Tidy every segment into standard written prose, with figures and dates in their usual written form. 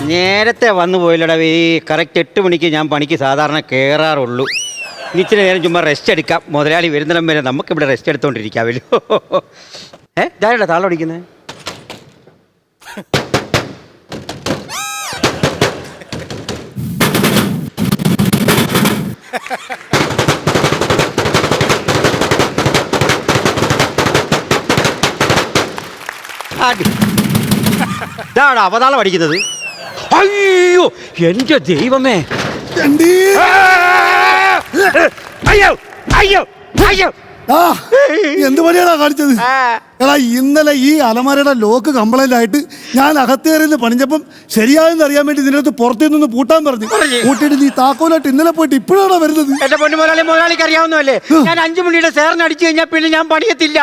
നേരത്തെ വന്നു പോയില്ലടാ. ഈ കറക്റ്റ് 8 മണിക്ക് ഞാൻ പണിക്ക് സാധാരണ കയറാറുള്ളൂ. ഇച്ചിരി നേരം ചുമ്മാ റെസ്റ്റ് എടുക്കാം. മുതലാളി വരുന്നിടം വരെ നമുക്കിവിടെ റെസ്റ്റ് എടുത്തോണ്ടിരിക്കാമല്ലോ. ഇതാരടാ താളം അടിക്കുന്നത്? ഇതാടാ അവതാളം അടിക്കുന്നത്. അയ്യോ എന്റെ ദൈവമേ! അയ്യോ അയ്യോ അയ്യോ! എന്ത് പണിയാണോ കാണിച്ചത്? എടാ ഇന്നലെ ഈ അലമാരയുടെ ലോക്ക് കംപ്ലൈന്റ് ആയിട്ട് ഞാൻ അകത്തേറിന്ന് പണിഞ്ഞപ്പം ശരിയായെന്ന് അറിയാൻ വേണ്ടി ഇതിനകത്ത് പുറത്തു നിന്ന് പൂട്ടാൻ പറഞ്ഞു. പൂട്ടിയിട്ട് നീ താക്കോലായിട്ട് ഇന്നലെ പോയിട്ട് ഇപ്പോഴാണോ വരുന്നത്? എന്റെ പൊന്നു മുതലാളിക്ക് അറിയാവുന്നല്ലേ, ഞാൻ 5 മണിയുടെ സേറിന് അടിച്ചു കഴിഞ്ഞാൽ പിന്നെ ഞാൻ പണിയത്തില്ല.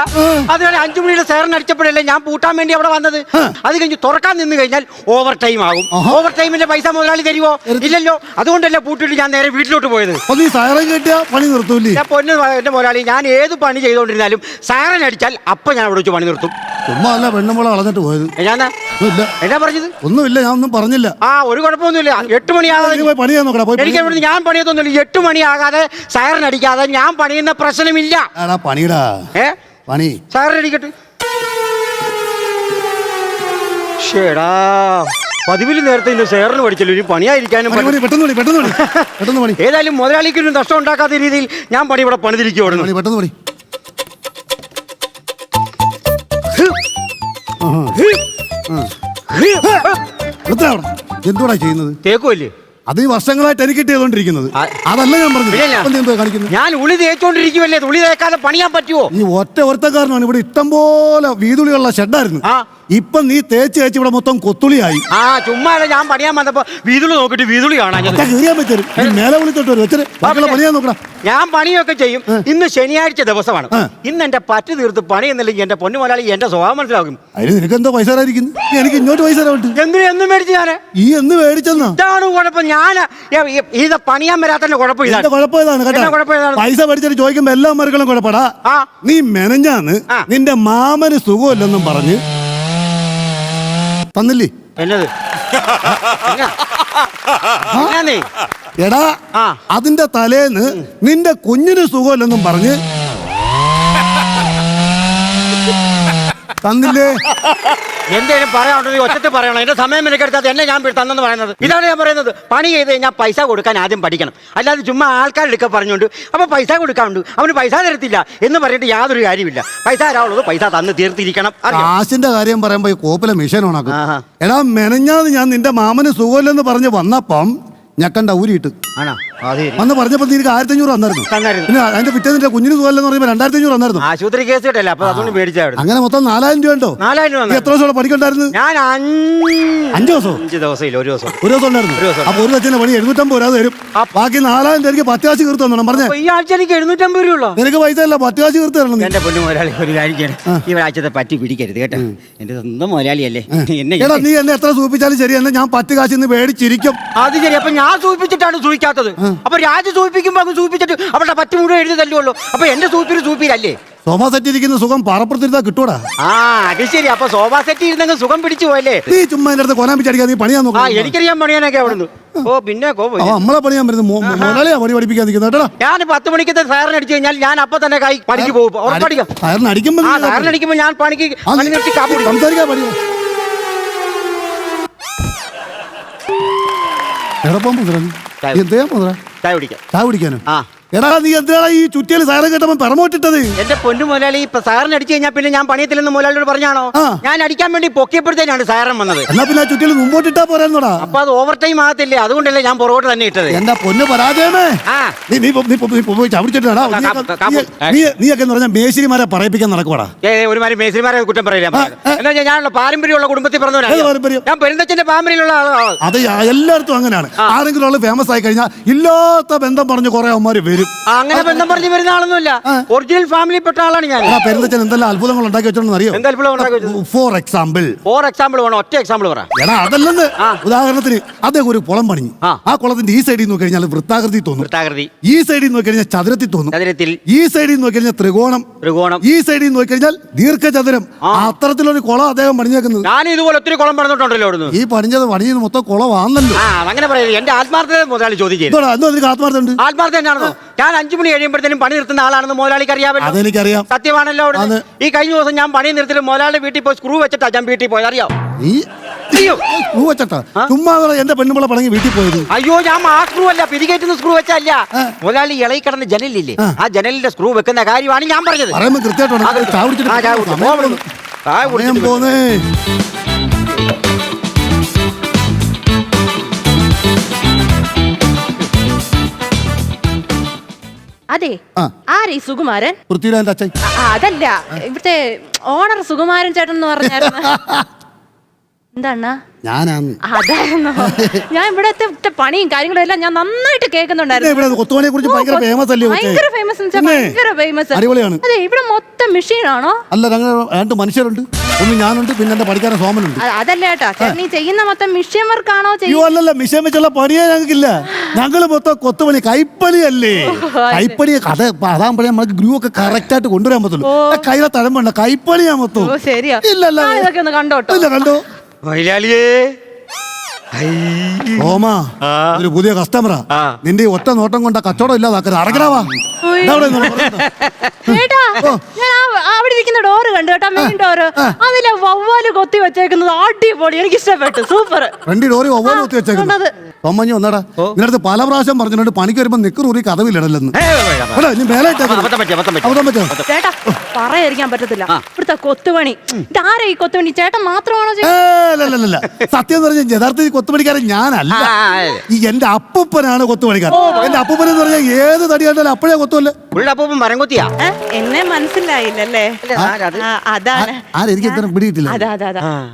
അതുപോലെ 5 മണിയുടെ സേറിന് അടിച്ചപ്പോഴല്ലേ ഞാൻ പൂട്ടാൻ വേണ്ടി അവിടെ വന്നത്. അത് കഴിഞ്ഞ് തുറക്കാൻ നിന്ന് കഴിഞ്ഞാൽ ഓവർ ടൈം ആകും. ഓവർ ടൈമിന്റെ പൈസ മുതലാളി തരുമോ? ഇല്ലല്ലോ. അതുകൊണ്ടല്ലേ പൂട്ടിട്ട് ഞാൻ നേരെ വീട്ടിലോട്ട് പോയത്. നീ സൈറൻ കേട്ടിയാ പണി നിർത്തൂല്ലേ? ഞാൻ പൊന്നു എന്റെ മുതലാളി, ഞാൻ ഏത് പണി ചെയ്തോണ്ടിരുന്നാലും സൈറൻ അടിച്ചാൽ അപ്പൊ ഞാൻ അവിടെ പണി നിർത്തും. ചുമ്മാ അല്ല പെണ്ണുമ്പോളെ കളഞ്ഞിട്ട് പോയത്. എന്നാ പറഞ്ഞത്? ഒന്നുമില്ല, ഞാൻ ഒന്നും പറഞ്ഞില്ല. ഒരു കുഴപ്പമൊന്നുമില്ല. 8 മണിയാകാതെ എനിക്ക് ഞാൻ പണിയത്തൊന്നുമില്ല. 8 മണിയാകാതെ സൈറൻ അടിക്കാതെ ഞാൻ പണിയുന്ന പ്രശ്നമില്ല. പണിടാ പണി സൈറൻ അടിക്കട്ടെ. ഷേടാ, പതിവില് നേരത്തെ ഇന്ന് സൈറൻ പഠിച്ചല്ലോ. ഇനി പണിയായിരിക്കാനും ഏതായാലും മുതലാളിക്കൊരു നഷ്ടം ഉണ്ടാക്കാത്ത രീതിയിൽ ഞാൻ പണി ഇവിടെ പണിതിരിക്കുവാണ്. പെട്ടെന്ന് പണി. എന്തുകൂടാ ചെയ്യുന്നത്? തേക്കുമല്ലേ? അത് ഈ വർഷങ്ങളായിട്ട് എനിക്ക് ചെയ്തോണ്ടിരിക്കുന്നത്. അതല്ല ഞാൻ പറഞ്ഞു. ഞാൻ ഉളി തേച്ചോണ്ടിരിക്കുവല്ലേ. ഉളി തേക്കാതെ പണിയാൻ പറ്റുമോ? നീ ഒറ്റക്കാരനാണ്. ഇവിടെ ഇഷ്ടം പോലെ വീതുളിയുള്ള ഷെഡായിരുന്നു. ഇപ്പൊ നീ തേച്ച് തേച്ച് ഇവിടെ മൊത്തം കൊത്തുളിയായി. ചുമ്മാ ഞാൻ പണിയാൻ വന്നപ്പോ വീതുളി നോക്കിട്ട് വീതുളി കാണാൻ മേലെ വിളിച്ചോട്ട് പണിയാൻ നോക്കടാ. ഞാൻ പണിയൊക്കെ ചെയ്യും. ഇന്ന് ശനിയാഴ്ച ദിവസമാണ്. ഇന്ന് എന്റെ പറ്റ് തീർത്ത് പണി എന്നില്ലെങ്കിൽ എന്റെ പൊന്നു മുതലാളി എന്റെ സ്വഭാവം മനസ്സിലാക്കും. അതിന് നിനക്ക് എന്തോ പൈസ തരായിരിക്കുന്നു? എനിക്ക് ഇങ്ങോട്ട് പൈസ തരാം. എന്നും മേടിച്ചു ഞാൻ. ഈ എന്ന് മേടിച്ചെന്നാ? ഇതാണ് കുഴപ്പം. ഞാൻ ഇത് പണിയാൻ വരാത്തന്റെ കുഴപ്പം ഇതാണ്. കുഴപ്പം ഇതാണ് കേട്ടോ. പൈസ മേടിച്ചിട്ട് ചോദിക്കുമ്പോ എല്ലാ മരുക്കളും കുഴപ്പടാ. നീ മെനഞ്ഞാന്ന് നിന്റെ മാമന് സുഖമില്ലെന്നും പറഞ്ഞ് തന്നില്ലേ? എന്നത് എടാ, അതിന്റെ തലേന്ന് നിന്റെ കുഞ്ഞിന് സുഖമില്ലെന്നും പറഞ്ഞ് തന്നില്ലേ? എന്തേലും പറയാനുണ്ടെങ്കിൽ ഒറ്റത്ത് പറയണം. എന്റെ സമയം എനിക്കെടുത്താൽ എന്നെ ഞാൻ തന്നെന്ന് പറയുന്നത്. ഇതാണ് ഞാൻ പറയുന്നത്. പണി ചെയ്ത് കഴിഞ്ഞാൽ പൈസ കൊടുക്കാൻ ആദ്യം പഠിക്കണം. അല്ലാതെ ചുമ്മാ ആൾക്കാരെടുക്കാൻ പറഞ്ഞുകൊണ്ട് അപ്പൊ പൈസ കൊടുക്കാറുണ്ട്, അവന് പൈസ തരത്തില്ല എന്ന് പറഞ്ഞിട്ട് യാതൊരു കാര്യമില്ല. പൈസ തരാനുള്ളത് പൈസ തന്ന് തീർത്തിരിക്കണം. കാശിന്റെ കാര്യം പറയുമ്പോ ഈ കോപ്പിലെ മിഷൻ ഓണാക്കും. എടാ, മെനഞ്ഞാന്ന് ഞാൻ നിന്റെ മാമന് സുഖമില്ലെന്ന് പറഞ്ഞ് വന്നപ്പം ഞക്കണ്ട ഊരിയിട്ട് അന്ന് പറഞ്ഞപ്പോ നിനക്ക് 1500 തന്നായിരുന്നു. പിന്നെ അതിന്റെ പിറ്റേന്നിന്റെ കുഞ്ഞിന് സുഖമില്ലെന്ന് പറയുമ്പോ 2500 തന്നായിരുന്നു. ആശുപത്രി കേസ് കിട്ടല്ല. അപ്പൊ അതുകൊണ്ട് മേടിച്ചായിരുന്നു. അങ്ങനെ മൊത്തം 4000 രൂപ ഉണ്ടോ? 4000 രൂപ. എത്ര ദിവസം പഠിക്കണ്ടായിരുന്നു? ഞാൻ 5 ദിവസം. 5 ദിവസം ഒരു ദിവസം ഉണ്ടായിരുന്നു. അപ്പൊ ഒരു ലക്ഷത്തിന്റെ പണി 750 രൂപ തരും. ബാക്കി 4000 രൂപയ്ക്ക് 10 കാശ് തീർത്ത് തന്നോ പറഞ്ഞേ. ഈ ആഴ്ച എനിക്ക് 750 രൂപ. നിനക്ക് പൈസ അല്ല, 10 കാശ് തീർത്ത് തരണം. എന്റെ പൊന്നു മുതലാളി ഒരു കാര്യം, ഈ ആഴ്ചത്തെ പറ്റി പിടിക്കരുത് കേട്ടോ. എന്റെ സ്വന്തം മുതലാളിയല്ലേ. എടാ, നീ എന്നെ എത്ര സൂപ്പിച്ചാലും ശരി, എന്നെ ഞാൻ 10 കാശ് ഇന്ന് മേടിച്ചിരിക്കും. അത് ശരി. അപ്പൊ ഞാൻ സൂപ്പിച്ചിട്ടാണ് സൂപ്പിക്കാത്തത്. അപ്പൊ രാജ സൂപ്പിക്കുമ്പോ അങ്ങ് സൂപ്പിച്ചിട്ട് അവരുടെ പറ്റി മുഴുവൻ എഴുതി തല്ലുള്ളൂ. അപ്പൊ എന്റെ സൂപ്പിലല്ലേ? സോഫ സെറ്റ് ഇരിക്കുന്ന സുഖം പാറപ്പുറത്തിരുന്നാ കിട്ടൂടാ. അത് ശരി. അപ്പൊ സോഫ സെറ്റ് ഇരുന്നെങ്കിൽ സുഖം പിടിച്ചു പോയല്ലേ? നീ ചുമ്മാ എന്റെ അടുത്ത് കൊനാൻ പിടിച്ചടിക്കാതെ നീ പണിയാൻ നോക്കാം. എനിക്കറിയാൻ പണിയാനൊക്കെ അവിടുന്ന്. പിന്നെ നമ്മളെ പണിയാൻ വരുന്നത് മുതലാളിയാ പണി പഠിപ്പിക്കാൻ നിൽക്കുന്നത്. ഞാൻ 10 മണിക്കത്തെ സയറിന് അടിച്ചു കഴിഞ്ഞാൽ ഞാൻ അപ്പൊ തന്നെ പണിക്ക് പോകും. സയറിന് അടിക്കുമ്പോ ഞാൻ പണിക്ക് സംസാരിക്കാൻ പണിയോ? ചായ കുടിക്കാനോ? എടാ, നീ എന്തിനാണ് ഈ ചുറ്റിയിൽ സയറൻ കേട്ടപ്പോ പെറമോട്ടിട്ടത്? എന്റെ പൊന്നു മുതലാളി, ഇപ്പൊ സയറിന് അടിച്ചു കഴിഞ്ഞാൽ പിന്നെ ഞാൻ പണിയത്തില്ലെന്ന് മുതലാളിയോട് പറഞ്ഞാണോ? ഞാൻ അടിക്കാൻ വേണ്ടി പൊക്കിയപ്പോഴത്തേനാണ് സയറൻ വന്നത്. എന്നാ പിന്നെ ആ ചുറ്റിയിൽ മുമ്പോട്ടിട്ടാ പോരാന്നോടാ. അപ്പൊ അത് ഓവർ ടൈം ആകത്തില്ലേ? അതുകൊണ്ടല്ലേ ഞാൻ പുറകോട്ട് തന്നെ ഇട്ടത്. എന്റെ പൊന്നു പരാജയമേ, ചവിടിച്ചിട്ടാ. നീയൊക്കെ എന്ന് പറഞ്ഞാൽ മേശിരിമാരെ പറയിപ്പിക്കാൻ നടക്കുവാടാ. ഒരുമാതിരി മേശിരിമാരെ കുറ്റം പറയില്ല. എന്താ ഞാനുള്ള പാരമ്പര്യമുള്ള കുടുംബത്തിൽ പറഞ്ഞവരാണ്. ഞാൻ പെരുന്തച്ഛന്റെ പാരമ്പര്യമുള്ള ആളാണ്. അത് എല്ലായിടത്തും അങ്ങനെയാണ്. ആരെങ്കിലും ഫേമസ് ആയി കഴിഞ്ഞാൽ ഇല്ലാത്ത ബന്ധം പറഞ്ഞ് കുറെ അമ്മമാര് വരും. അങ്ങനെ ബന്ധം പറഞ്ഞു വരുന്ന ആളൊന്നുമില്ല. ഒറിജിനൽ ഫാമിലി പെട്ട ആളാണ് ഞാൻ. പെരുന്തച്ഛൻ എന്തെല്ലാം അത്ഭുതങ്ങൾ ഉണ്ടാക്കി വെച്ചോന്ന് അറിയോ? എന്താ അത്ഭുതം ഉണ്ടാക്കി വെച്ചത്? ഫോർ എക്സാമ്പിൾ വേണം. ഒറ്റ എക്സാമ്പിൾ പറ. എടാ അതല്ലെന്ന്. ഉദാഹരണത്തിന് അദ്ദേഹം ഒരു കുളം പണിഞ്ഞു. ആ കുളത്തിന്റെ ഈ സൈഡിൽ നോക്കി കഴിഞ്ഞാൽ വൃത്താകൃതി തോന്നും. ഈ സൈഡിൽ നോക്കി കഴിഞ്ഞാൽ ചതുരത്തിൽ തോന്നും. ഈ സൈഡിൽ നോക്കി കഴിഞ്ഞാൽ ത്രികോണം. ഈ സൈഡിൽ നോക്കി കഴിഞ്ഞാൽ ദീർഘചതുരം. അത്തരത്തിലൊരു കുളം അദ്ദേഹം പണിഞ്ഞേക്കുന്നത്. ഞാൻ ഇതുപോലെ ഒത്തിരി കുളം പണിഞ്ഞിട്ടുണ്ടല്ലോ. ഈ പണിഞ്ഞത് മൊത്തം കുളമാണല്ലോ. അങ്ങനെ പറയുന്നത് എന്റെ ആത്മാർത്ഥത മുതലാളി ചോദിച്ചു. ആത്മാർത്ഥ ഉണ്ട്. ആത്മാർത്ഥ തന്നെയാണോ? ഞാൻ 5 മണി കഴിയുമ്പോഴത്തേനും പണി നിർത്തുന്ന ആളാണെന്ന് മുതലാളിക്ക് അറിയാമല്ലോ. അതെനിക്കറിയാം. സത്യമാണല്ലോ. ഈ കഴിഞ്ഞ ദിവസം ഞാൻ പണി നിർത്തിയിട്ട് മുതലാളിയുടെ വീട്ടിൽ പോയി സ്ക്രൂ വെച്ചിട്ടാ ഞാൻ വീട്ടിൽ പോയത്. അറിയാം? ചുമ്മാ എന്റെ പെണ്ണുമ്പളെ പണങ്ങി വീട്ടിൽ പോയത്. അയ്യോ, ഞാൻ ആ സ്ക്രൂ അല്ല, പിരികേറ്റുന്ന സ്ക്രൂ വെച്ചല്ല. മുതലാളി ഇളകി കിടന്ന ജനലില്ലേ, ആ ജനലിന്റെ സ്ക്രൂ വെക്കുന്ന കാര്യമാണ് ഞാൻ പറഞ്ഞത്. അതെ, ആരീ സുകുമാരൻ? പൃഥ്വിരാജിന്റെ അച്ഛൻ. അതല്ല, ഇവിടുത്തെ ഓണർ സുകുമാരൻ ചേട്ടൻ എന്ന് പറഞ്ഞായിരുന്നു. എന്താണ്? അതായിരുന്നു. ഞാൻ ഇവിടത്തെ പണിയും കാര്യങ്ങളും എല്ലാം ഞാൻ നന്നായിട്ട് കേൾക്കുന്നുണ്ടായിരുന്നു. കൊത്തുപണിയെ കുറിച്ച് ഭയങ്കര ഫേമസ് അല്ലേ? ഭയങ്കര ഫേമസ്. അതെ, ഇവിടെ മൊത്തം മെഷീനാണോ? അല്ല, രണ്ട് മനുഷ്യരുണ്ട്. ഒന്ന് ഞാനുണ്ട്, പിന്നെ എന്റെ പഠിക്കാരൻ സോമനുണ്ട്. അതല്ല ചേട്ടാ, ചേട്ടൻ ഈ ചെയ്യുന്ന മൊത്തം മിഷ്യൻ വർക്കാണോ? അല്ലല്ല, മിഷ്യൻ വെച്ചുള്ള പണിയേ ഞങ്ങൾക്കില്ല. ഞങ്ങള് മൊത്തം കൊത്തുപണി, കൈപ്പണി അല്ലേ. കൈപ്പണി അതാകുമ്പോഴേ നമുക്ക് ഗ്രൂ ഒക്കെ കറക്റ്റ് ആയിട്ട് കൊണ്ടുവരാൻ പറ്റുള്ളൂ. കൈയിലെ തഴമ്പണ്ട, കൈപ്പണിയാ മൊത്തം. ശരിയാ. ഇല്ലല്ല, ഇതൊക്കെ ഒന്ന് കണ്ടോട്ടോ. ഇല്ല, കണ്ടോ? ഓമാ, ഒരു പുതിയ കസ്റ്റമറാ. നിന്റെ ഒറ്റ നോട്ടം കൊണ്ട കച്ചവടം ഇല്ലാതാക്കരുത്. അറങ്ങടാവാ. ചേട്ടാ, ഞാൻ അവിടെ ഇരിക്കുന്ന ഡോറ് കണ്ടു കേട്ടോ, മെയിൻ ഡോറ്. അതിലെ വവ്വാല് കൊത്തി വെച്ചേക്കുന്നത് അടിപൊളി, എനിക്ക് ഇഷ്ടപ്പെട്ടു. സൂപ്പർ. ഫ്രണ്ട് ഡോറി വവ്വാല് കൊത്തി വെച്ചേക്കുന്നത്. തൊമ്മഞ്ഞു വന്നടാ, നിനടുത്ത് പല പ്രാവശ്യം പറഞ്ഞിട്ടുണ്ട് പണിക്ക് വരുമ്പോ നിക്കറൂറി കഥവിലിടല്ലെന്ന്. ചേട്ടാ, പറയാതിരിക്കാൻ പറ്റത്തില്ല. ഇവിടുത്തെ കൊത്തുപണി ആരാ? ഈ കൊത്തുപണി ചേട്ടൻ മാത്രമാണോ? സത്യം പറഞ്ഞ യഥാർത്ഥ കൊത്തുപണിക്കാരൻ ഞാനല്ല. ഈ എന്റെ അപ്പൂപ്പനാണ് കൊത്തുപണിക്കാരൻ. എന്റെ അപ്പൂപ്പൻ എന്ന് പറഞ്ഞാൽ ഏത് തടി കണ്ടാലും അപ്പോഴേ കൊത്തുമല്ലേ. എന്നെ മനസ്സിലായില്ലല്ലേ? അതാണ്. എനിക്ക് ഇത്ര പിടിയിട്ടില്ല. അതാ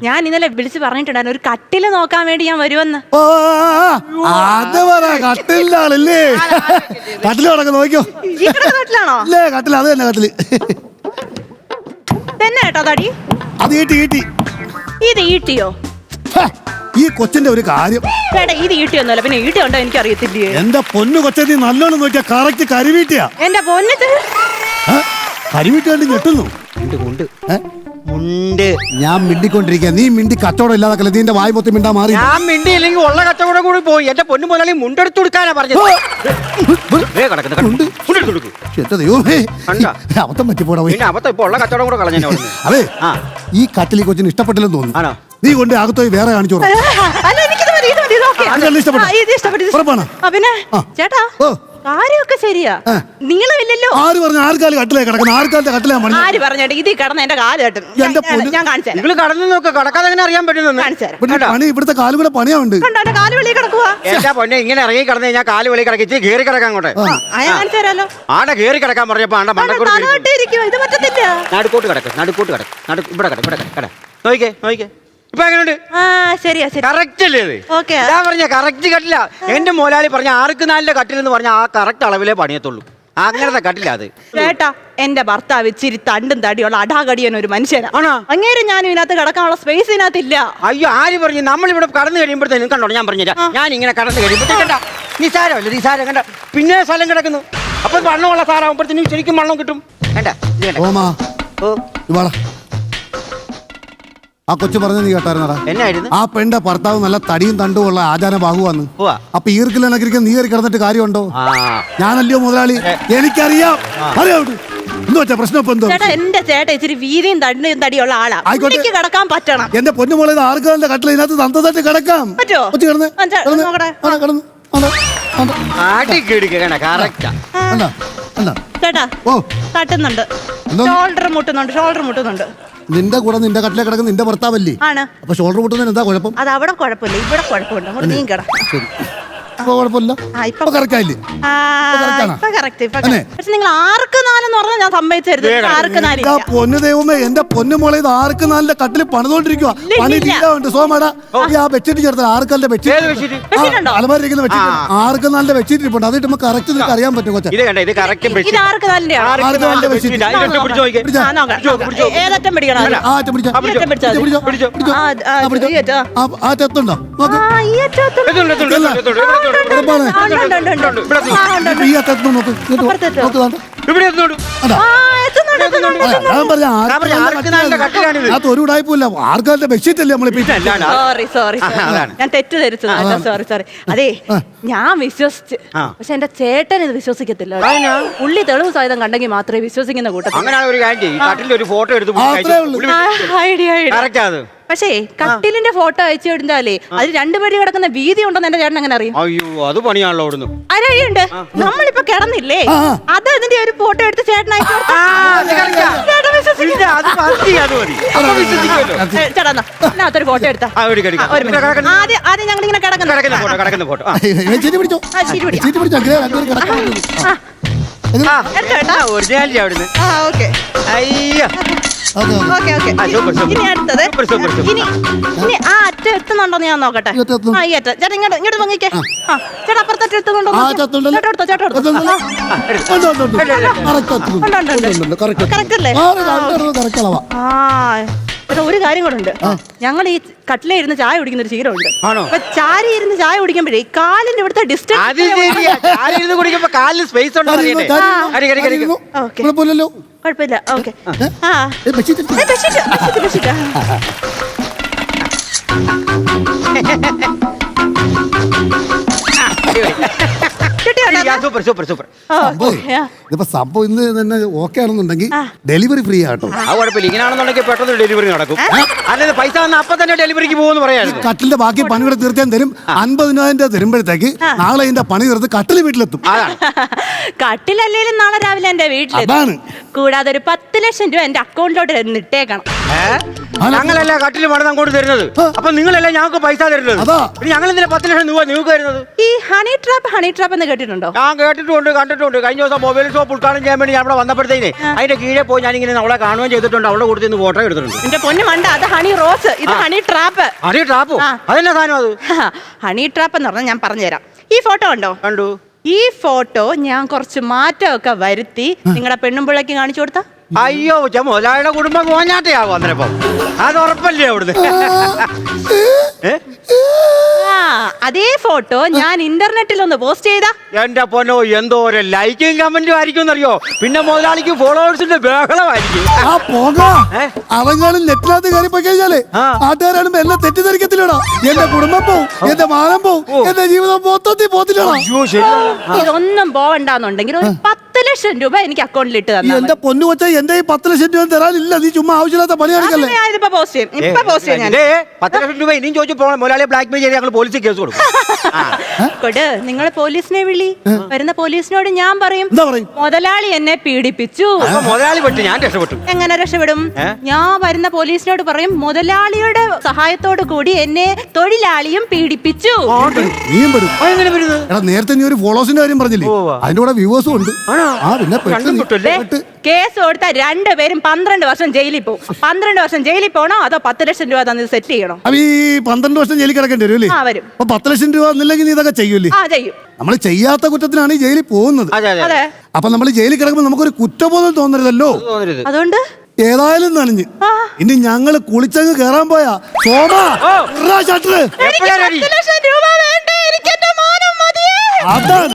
ഞാൻ ഇന്നലെ വിളിച്ച് പറഞ്ഞിട്ടുണ്ടായിരുന്നു, ഒരു കട്ടില് നോക്കാൻ വേണ്ടി ഞാൻ വരുമെന്ന്. അത് പറ, കട്ടിലാണല്ലേ? കട്ടില് കിടക്ക് നോക്കിയോ? കട്ടിലാണോ? അല്ലേ, കട്ടില്. അത് തന്നെ കട്ടില് തന്നെ കേട്ടോ. തടി അത് ഈട്ടി. ഇത് ഈട്ടിയോ? ഈ കൊച്ചിന്റെ ഒരു കാര്യം. ഇത് ഈട്ടിയൊന്നുമല്ല, പിന്നെ ഈട്ടി ഉണ്ടോ എനിക്ക് അറിയത്തില്ലേ. എന്റെ പൊന്നു കൊച്ചെ, നീ നല്ലോണം നോക്കിയാ കറക്റ്റ് കരിവീട്ടിയാ. എന്റെ പൊന്നു കരിവീട്ടി കണ്ട് ഞെട്ടുന്നു. ഞാൻ മിണ്ടിക്കൊണ്ടിരിക്കുക, നീ മിണ്ടി കച്ചവടം ഇല്ലാതെ നീന്റെ വായി മൊത്തം മിണ്ടാ മാറി. ഞാൻ മിണ്ടിയില്ലെങ്കിൽ ഉള്ള കച്ചവടം കൂടി പോയി. എന്റെ പൊന്നു മുതലാളി മുണ്ടെടുത്ത് കൊടുക്കാനാ പറഞ്ഞത്. അബദ്ധം പറ്റിപ്പോടാ. ഇപ്പൊ ഉള്ള കച്ചവടം കൂടെ കളഞ്ഞ. അതെ, ഈ കട്ടിലി കൊച്ചിന് ഇഷ്ടപ്പെട്ടില്ലെന്ന് തോന്നുന്നു. നീ കൊണ്ട് അകത്തോയി വേറെ കാണിച്ചോ. ചേട്ടാ, കാര്യമൊക്കെ ശരിയാ. നീളമില്ലല്ലോ. ആര് പറഞ്ഞു? ആർക്കാല് കട്ടിലേ കിടക്കണം? ആർക്കാലത്തെ കട്ടിലാ മണി? ആര് പറഞ്ഞേട്ടെ? ഇത് കിടന്ന എന്റെ കാല് കേട്ടും. ഞാൻ കാണിച്ചു. നിങ്ങൾ കടന്നു നോക്ക്, കടക്കാതെ എങ്ങനെ അറിയാൻ പറ്റുന്നു? പണി ഇവിടുത്തെ കാലുകൂടെ പണിയുണ്ട്. കാല് വെളി കിടക്കുവാ. എന്റെ പൊന്നെ, ഇങ്ങനെ ഇറങ്ങി കിടന്നു കഴിഞ്ഞാൽ കാല് വെളി കിടക്കി കയറി കിടക്കാൻ അങ്ങോട്ടെ. കാണിച്ചു തരാലോ. ആടെ കയറി കിടക്കാൻ പറഞ്ഞപ്പോ ആണ്ട മണ്ടക്കൂടെ ഇത് പറ്റത്തില്ല. നടുക്കോട്ട് കിടക്ക്. ഇവിടെ കിടക്ക്. നോക്കിക്കേ. ഇപ്പൊ എങ്ങനെയുണ്ട്? ശരിയാ. കറക്റ്റ് അല്ലേ ഇത്? ഞാൻ പറഞ്ഞ കറക്റ്റ് കട്ടില്ല. എന്റെ മോലാളി പറഞ്ഞ 6x4 കട്ടിലെന്ന് പറഞ്ഞ ആ കറക്റ്റ് അളവിലേ പണിയത്തുള്ളൂ. അങ്ങനത്തെ കട്ടില്ല അത്. ചേട്ടാ, എന്റെ ഭർത്താവ് ഇച്ചിരി തണ്ടും തടിയുള്ള അടാകടിയൻ ഒരു മനുഷ്യനാണ്. അങ്ങേരും ഞാനും ഇതിനകത്ത് കിടക്കാനുള്ള സ്പേസ് ഇതിനകത്തില്ല. അയ്യോ, ആര് പറഞ്ഞു? നമ്മളിവിടെ കടന്നു കഴിയുമ്പോഴത്തേനും കണ്ടോ, ഞാൻ പറഞ്ഞുതരാം. ഞാൻ ഇങ്ങനെ കടന്നു കഴിയുമ്പോഴത്തേക്കണ്ട നിസാരം കണ്ട പിന്നെ സ്ഥലം കിടക്കുന്നു. അപ്പൊ വണ്ണമുള്ള സാറാകുമ്പോഴത്തേനും ശരിക്കും വണ്ണം കിട്ടും. ആ കൊച്ചു പറഞ്ഞ നീ കേട്ടായിരുന്നടാ? എന്നായിരുന്നു? ആ പെണ്ണിന്റെ ഭർത്താവ് നല്ല തടിയും തണ്ടും ഉള്ള ആചാര ബാഹുവാന്ന്. അപ്പൊ ഈർക്കിലണക്കിരിക്കാൻ നീ കയറി കിടന്നിട്ട് കാര്യമുണ്ടോ? ഞാനല്ലയോ മുതലാളി, എനിക്കറിയാം. എന്ത് വെച്ചാ പ്രശ്നം? ഇപ്പൊ എന്തോ എന്റെ ചേട്ടാ ഇച്ചിരി വീതിയും തണ്ടും തടിയുള്ള ആളാ. കിടക്കാൻ പറ്റണം. എന്റെ പൊന്നുമോളെ, ആർക്കാലിന്റെ കട്ടിൽ ഇതിനകത്ത് സന്തോഷമായിട്ട് കിടക്കാം. ചേട്ടാ, തട്ടുന്നുണ്ട്. ഷോൾഡർ മുട്ടുന്നുണ്ട്. നിന്റെ കൂടെ നിന്റെ കട്ടിലെ കിടക്കുന്ന നിന്റെ ഭർത്താവല്ലേ? ആണ്. അപ്പൊ ഷോൾഡർ മുട്ടുന്നതിന് എന്താ കുഴപ്പം? അത് അവിടെ കുഴപ്പമില്ല, ഇവിടെ കുഴപ്പമുണ്ട്. നീ കിട. ഇപ്പൊ കുഴപ്പമില്ല. ഇപ്പൊ correct ആയില്ലേ? ഇപ്പൊ correct. പക്ഷെ നിങ്ങൾ 6-4 എന്ന് പറഞ്ഞാൽ ഞാൻ സമ്മതിച്ചരുത്. 6-4 ഇതാ പൊന്നു ദൈവമേ, എന്റെ പൊന്നു മോളെ, ഇത് 6-4 കട്ടില് പണിതോണ്ടിരിക്കുക. പണി തീരാറുണ്ട്. സോമേടാ, ഈ ആ ബെഡ്ഷീറ്റ് ചേർത്ത 6-4 ബെഡ്ഷീറ്റ് അലമാരിക്കുന്ന ബെഡ്ഷീറ്റ് 6-4 ബെഡ്ഷീറ്റ് ഇരിപ്പുണ്ട്. അതിട്ട് നമുക്ക് കറക്റ്റ് നിനക്ക് അറിയാൻ പറ്റും കൊച്ചെ. ഇത് 6-4 ബെഡ്ഷീറ്റ്. ഏതറ്റം പിടിക്കണം? ആ തെത്തുണ്ടോ? ഈ അറ്റത്ത് നോക്ക്. അത് ഒരു ഉടായ്പല്ല. 6-4 ബെഡ്ഷീറ്റ് അല്ലേ നമ്മളെ? സോറി ഞാൻ തെറ്റ് ധരിച്ചത്. സോറി. അതെ, ഞാൻ വിശ്വസിച്ച്, പക്ഷെ എന്റെ ചേട്ടൻ ഇത് വിശ്വസിക്കത്തില്ല. പുള്ളി തെളിവ് സഹിതം കണ്ടെങ്കിൽ മാത്രമേ വിശ്വസിക്കുന്ന കൂട്ടത്തിൽ. പക്ഷേ കട്ടിലിന്റെ ഫോട്ടോ അയച്ചു കൊടുത്താലേ അത് 2 പടി കിടക്കുന്ന വീതി ഉണ്ടെന്ന് എന്റെ ചേട്ടൻ എങ്ങനെ അറിയും? അയ്യോ, അത് പണിയാണല്ലോ അവിടുന്ന്. അറിയുണ്ട്, നമ്മളിപ്പോ കിടന്നില്ലേ, അത് അതിന്റെ ഒരു ഫോട്ടോ എടുത്ത് ചേട്ടൻ അയച്ചു ചേട്ടനൊരു ഫോട്ടോ എടുത്താ. ആദ്യം ഞങ്ങൾ ഇങ്ങനെ കിടക്കുന്നു. ഒറിജിനാലിറ്റി അവിടുന്ന്. അയ്യോ, ഇനി അടുത്തത്, ഇനി ആ അറ്റ എത്തുന്നുണ്ടോന്ന് ഞാൻ നോക്കട്ടെ. ആ, ഈ അറ്റ ചേട്ടാ ഇങ്ങോട്ട് പൊങ്ങിക്കേ. ചേട്ടാ അപ്പുറത്തെ എത്തുന്നുണ്ടോ? കറക്റ്റ് അല്ലേ? ഒരു കാര്യം കൂടെ ഉണ്ട്. ഞങ്ങൾ ഈ കട്ടിലേ ഇരുന്ന് ചായ കുടിക്കുന്ന ഒരു ശീലമുണ്ട്. അപ്പൊ ചാരി ഇരുന്ന് ചായ കുടിക്കുമ്പോഴേ കാലിന്റെ ഇവിടുത്തെ ഡിസ്റ്റൻസ് കുഴപ്പമില്ല. ഓക്കെ, ഇതിപ്പോ സംഭവം ഇന്ന് തന്നെ ഓക്കെ ആണെന്നുണ്ടെങ്കിൽ ഡെലിവറി ഫ്രീ ആട്ടോ. കുഴപ്പമില്ല, ഇങ്ങനെയാണെന്നുണ്ടെങ്കിൽ പെട്ടെന്ന് ഡെലിവറി നടക്കും. അല്ലാതെ പൈസ വന്ന അപ്പൊ തന്നെ ഡെലിവറിക്ക് പോകുമെന്ന് പറയാം. കട്ടിലിന്റെ ബാക്കി പണി കൂടെ തീർക്കാൻ തരും. 50,000 രൂപ തരുമ്പോഴത്തേക്ക് നാളെ ഇതിന്റെ പണി തീർത്ത് കട്ടില് വീട്ടിലെത്തും. കട്ടിലല്ലേലും നാളെ രാവിലെ എന്റെ വീട്ടിലെത്തും. കൂടാതെ ഒരു 10 ലക്ഷം രൂപ എന്റെ അക്കൗണ്ടിലോട്ട് ഇട്ടേക്കണം. ഞങ്ങളല്ല കട്ടില് പണിത് അങ്ങോട്ട് തരുന്നത്, അപ്പൊ നിങ്ങളല്ല ഞങ്ങൾക്ക് പൈസ തരുന്നത്. ഞങ്ങൾ എന്തിനാ 10 ലക്ഷം രൂപ നിങ്ങൾക്ക് തരുന്നത്? ഈ ഹണി ട്രാപ്പ് എന്ന് കേട്ടിട്ടുണ്ടോ? ഞാൻ കേട്ടിട്ടുണ്ട്, കണ്ടിട്ടുണ്ട്. കഴിഞ്ഞ ദിവസം മൊബൈൽ ഷോപ്പ് ഉദ്ഘാടനം ചെയ്യാൻ വേണ്ടി ഞാൻ അവിടെ വന്നപ്പോഴത്തേനെ അതിന്റെ കീഴെ പോയി ഞാനിങ്ങനെ അവളെ കാണുകയും ചെയ്തിട്ടുണ്ട്. അവളെ കൊടുത്ത് ഫോട്ടോ എടുത്തിട്ടുണ്ട്. എന്റെ പൊന്നു വേണ്ട, അത് ഹണി റോസ്, ഇത് ഹണി ട്രാപ്പ്. ഹണി ട്രാപ്പോ? അതെന്നാ സാധനം അത്? ഹണി ട്രാപ്പ് എന്ന് പറഞ്ഞാൽ ഞാൻ പറഞ്ഞുതരാം. ഈ ഫോട്ടോ ഉണ്ടോ? കണ്ടു. ഈ ഫോട്ടോ ഞാൻ കുറച്ച് മാറ്റമൊക്കെ വരുത്തി നിങ്ങളുടെ പെണ്ണുമ്പിള്ളക്ക് കാണിച്ചു കൊടുത്താ? അയ്യോ, മുതലാളിയുടെ കുടുംബം കോഞ്ഞാട്ടയാകും അന്നേരപ്പം. അത് ഉറപ്പല്ലേ അവിടുന്ന്? അതേ ഫോട്ടോ ഞാൻ ഇന്റർനെറ്റിൽ ഒന്ന് പോസ്റ്റ് ചെയ്താ എന്റെ പൊന്നോ, എന്തോ ഒരു ലൈക്കും കമന്റും ആയിരിക്കും എന്നറിയോ. പിന്നെ മുതലാളിക്ക് ഫോളോവേഴ്സിന്റെ ബഹളമായിരിക്കും. അവങ്ങളും നെറ്റിനകത്ത് കയറി പോയി കഴിഞ്ഞാലേ നാട്ടുകാരാണ് എല്ലാം തെറ്റിദ്ധരിക്കത്തില്ലടാ. എന്റെ കുടുംബം പോവും, എന്റെ മാനം പോവും, എന്റെ ജീവിതം മൊത്തത്തിൽ പോത്തില്ലടാ. ഇതൊന്നും പോവണ്ടെന്നുണ്ടെങ്കിൽ ഒരു 10 ലക്ഷം രൂപ എനിക്ക് അക്കൗണ്ടിൽ ഇട്ട് തന്നെ. എന്റെ പൊന്നു കൊച്ച, എന്റെ ഈ 10 ലക്ഷം രൂപ തരാനില്ല. നീ ചുമ്മാ ആവശ്യമില്ലാത്ത പണി കാണിക്കല്ലേ. 10 ലക്ഷം രൂപ ഇനിയും ചോദിച്ചു മുതലാളിയെ ബ്ലാക്ക് മെയിൽ ചെയ്ത് ഞങ്ങൾ പോലീസിൽ കേസ് കൊടുക്കും. നിങ്ങൾ പോലീസിനെ വിളി. വരുന്ന പോലീസിനോട് ഞാൻ പറയും മുതലാളി എന്നെ പീഡിപ്പിച്ചു. മുതലാളി പെട്ടു, ഞാൻ രക്ഷപ്പെട്ടു. എങ്ങനെ രക്ഷപ്പെടും? ഞാൻ വരുന്ന പോലീസിനോട് പറയും മുതലാളിയുടെ സഹായത്തോടു കൂടി എന്നെ തൊഴിലാളിയും പീഡിപ്പിച്ചു. നേരത്തെ നീ ഒരു ഫോളോസിന്റെ കാര്യം പറഞ്ഞില്ലേ, അതിന്റെ കൂടെ വ്യൂവേഴ്സും ഉണ്ട്. കേസ് കൊടുത്ത 2 പേരും 12 വർഷം ജയിലിൽ പോകും. 12 വർഷം ജയിലിൽ പോകണോ അതോ 10 ലക്ഷം രൂപ തന്നെ സെറ്റ് ചെയ്യണോ? ഈ 12 വർഷം ജയിലിൽ കിടക്കേണ്ടി വരും അല്ലേ? വരും. 10 ലക്ഷം രൂപ എന്നില്ലെങ്കിൽ നീ ഇതൊക്കെ ചെയ്യൂലേ? ചെയ്യും. നമ്മൾ ചെയ്യാത്ത കുറ്റത്തിനാണ് ഈ ജയിലിൽ പോകുന്നത്. അപ്പൊ നമ്മൾ ജയിലിൽ കിടക്കുമ്പോൾ നമുക്കൊരു കുറ്റബോധം തോന്നരുതല്ലോ. അതുകൊണ്ട് ഏതായാലും നനഞ്ഞ് ഇനി ഞങ്ങള് കുളിച്ചങ്ങ് കേറാൻ പോയാ അതാണ്